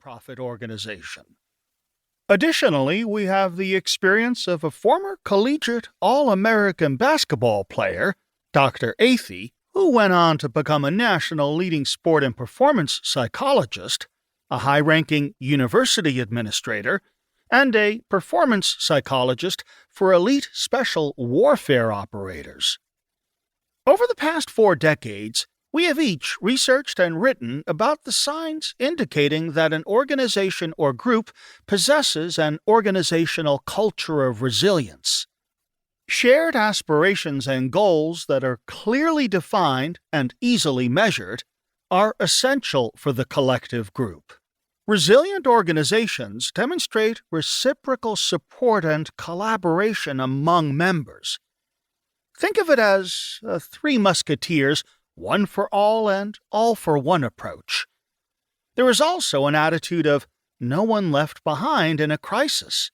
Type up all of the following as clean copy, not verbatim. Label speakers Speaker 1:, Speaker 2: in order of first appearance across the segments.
Speaker 1: nonprofit organization. Additionally, we have the experience of a former collegiate All-American basketball player, Dr. Athey, who went on to become a national leading sport and performance psychologist, a high-ranking university administrator, and a performance psychologist for elite special warfare operators. Over the past 4 decades, we have each researched and written about the signs indicating that an organization or group possesses an organizational culture of resilience. Shared aspirations and goals that are clearly defined and easily measured are essential for the collective group. Resilient organizations demonstrate reciprocal support and collaboration among members. Think of it as a Three Musketeers, one for all and all for one approach. There is also an attitude of no one left behind in a crisis.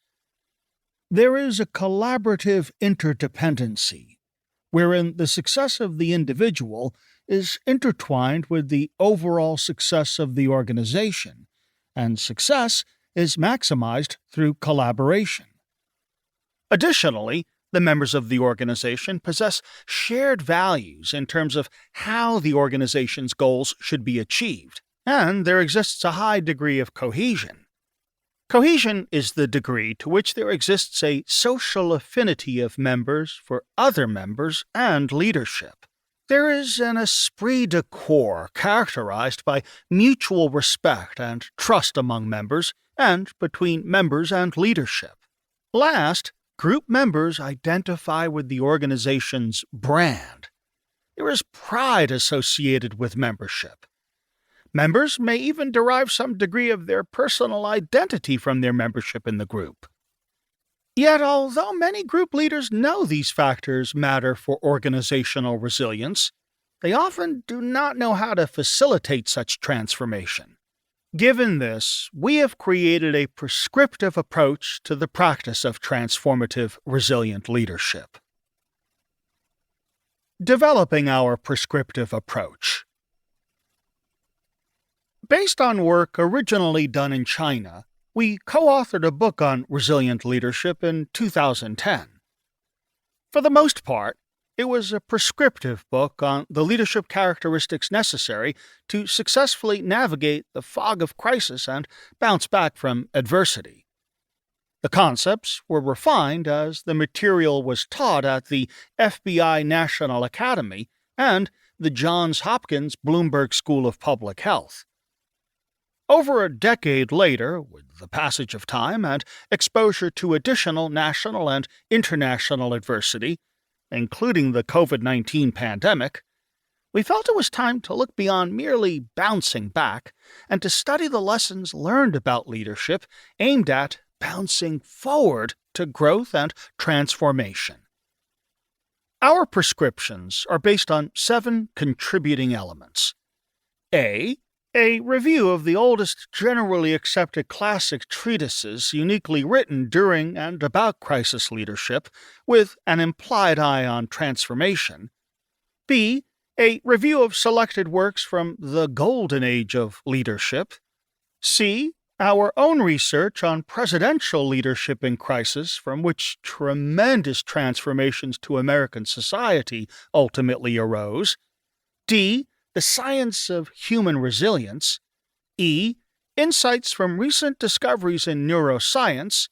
Speaker 1: There is a collaborative interdependency, wherein the success of the individual is intertwined with the overall success of the organization, and success is maximized through collaboration. Additionally, the members of the organization possess shared values in terms of how the organization's goals should be achieved, and there exists a high degree of cohesion. Cohesion is the degree to which there exists a social affinity of members for other members and leadership. There is an esprit de corps characterized by mutual respect and trust among members and between members and leadership. Last, group members identify with the organization's brand. There is pride associated with membership. Members may even derive some degree of their personal identity from their membership in the group. Yet, although many group leaders know these factors matter for organizational resilience, they often do not know how to facilitate such transformation. Given this, we have created a prescriptive approach to the practice of transformative resilient leadership. Developing our prescriptive approach. Based on work originally done in China, we co-authored a book on resilient leadership in 2010. For the most part, it was a prescriptive book on the leadership characteristics necessary to successfully navigate the fog of crisis and bounce back from adversity. The concepts were refined as the material was taught at the FBI National Academy and the Johns Hopkins Bloomberg School of Public Health. Over a decade later, with the passage of time and exposure to additional national and international adversity, including the COVID-19 pandemic, we felt it was time to look beyond merely bouncing back and to study the lessons learned about leadership aimed at bouncing forward to growth and transformation. Our prescriptions are based on 7 contributing elements. A review of the oldest generally accepted classic treatises uniquely written during and about crisis leadership, with an implied eye on transformation. B. A review of selected works from the golden age of leadership. C. Our own research on presidential leadership in crisis, from which tremendous transformations to American society ultimately arose. D. The science of human resilience. E. Insights from recent discoveries in neuroscience.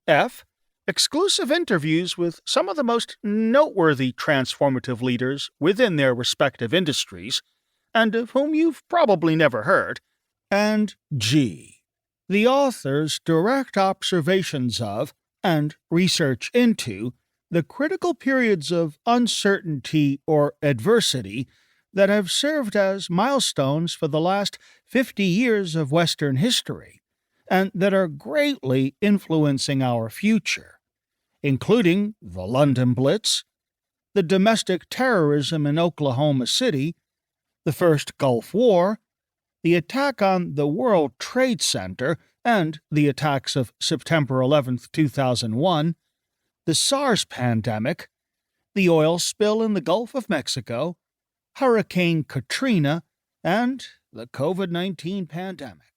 Speaker 1: F. Exclusive interviews with some of the most noteworthy transformative leaders within their respective industries, and of whom you've probably never heard. And G. The author's direct observations of, and research into, the critical periods of uncertainty or adversity that have served as milestones for the last 50 years of Western history, and that are greatly influencing our future, including the London Blitz, the domestic terrorism in Oklahoma City, the First Gulf War, the attack on the World Trade Center and the attacks of September 11, 2001, the SARS pandemic, the oil spill in the Gulf of Mexico, Hurricane Katrina, and the COVID-19 pandemic.